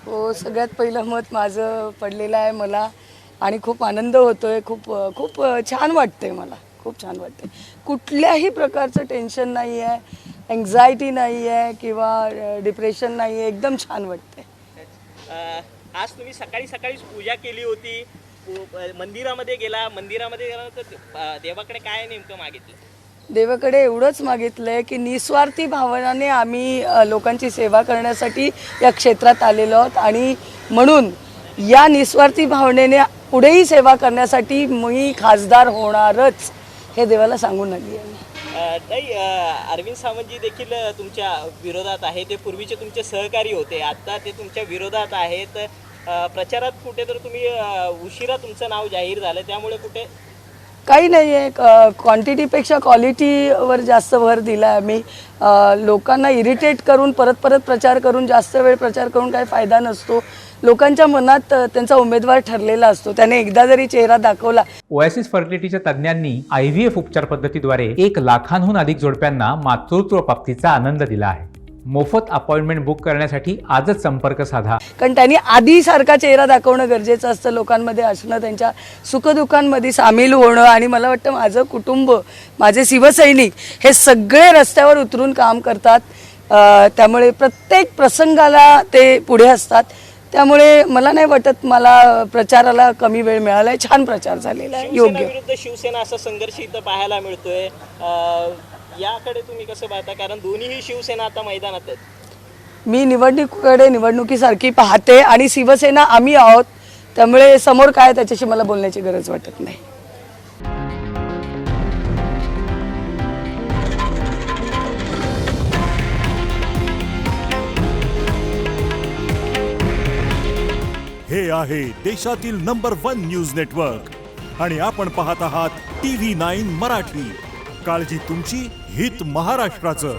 हो, सगळ्यात पहिलं मत माझं पडलेलं आहे मला आणि खूप आनंद होतोय. खूप खूप छान वाटतंय मला. खूप छान वाटतंय. कुठल्याही प्रकारचं टेन्शन नाही आहे, अँक्झायटी नाही आहे किंवा डिप्रेशन नाही आहे. एकदम छान वाटतंय. आज तुम्ही सकाळी सकाळीच पूजा केली होती, मंदिरामध्ये गेल्यानंतर देवाकडे काय नेमकं मागितलं? देवाकडे एवढंच मागितलंय की निस्वार्थी भावनाने आम्ही लोकांची सेवा करण्यासाठी या क्षेत्रात आलेलो आहोत आणि म्हणून या निस्वार्थी भावनेने पुढेही सेवा करण्यासाठी मी खासदार होणारच हे देवाला सांगून आली आहे. ताई, अरविंद सावंतजी देखील तुमच्या विरोधात आहे. ते पूर्वीचे तुमचे सहकारी होते, आता ते तुमच्या विरोधात आहेत. प्रचारात कुठे तर तुम्ही उशिरा तुमचं नाव जाहीर झालं, त्यामुळे कुठे काही नाही आहे. क्वांटिटीपेक्षा क्वालिटीवर जास्त भर दिला आहे आम्ही. लोकांना इरिटेट करून परत परत प्रचार करून जास्त वेळ प्रचार करून काही फायदा नसतो. लोकांच्या मनात त्यांचा उमेदवार ठरलेला असतो. त्याने एकदा जरी चेहरा दाखवला. ओएसिस फर्टिलिटीच्या तज्ज्ञांनी IVF उपचार पद्धतीद्वारे 1 लाखांहून अधिक जोडप्यांना मातृत्व प्राप्तीचा आनंद दिला आहे. मोफत अपॉइंटमेंट बुक करण्यासाठी आजच संपर्क साधा. कारण त्यांनी आधीसारखा चेहरा दाखवणं गरजेचं असतं. लोकांमध्ये असणं, त्यांच्या सुखदुःखांमध्ये सामील होणं आणि मला वाटतं माझं कुटुंब, माझे शिवसैनिक हे सगळे रस्त्यावर उतरून काम करतात. त्यामुळे प्रत्येक प्रसंगाला ते पुढे असतात. त्यामुळे मला नाही वाटत मला प्रचाराला कमी वेळ मिळाला आहे. छान प्रचार झालेला आहे. योग्य. विरुद्ध शिवसेना असा संघर्ष इथं पाहायला मिळतोय. याकडे तुम्ही कसं पाहता, कारण दोन्हीही शिवसेना आता मैदानात आहेत? मी निवडणुकीसारखी पाहते आणि शिवसेना आम्ही आहोत. त्यामुळे समोर काय त्याच्याशी मला बोलण्याची गरज वाटत नाही. हे आहे देशातील नंबर 1 न्यूज नेटवर्क आणि आपण पाहत आहात TV9 मराठी. काळजी तुमची, हित महाराष्ट्राचं.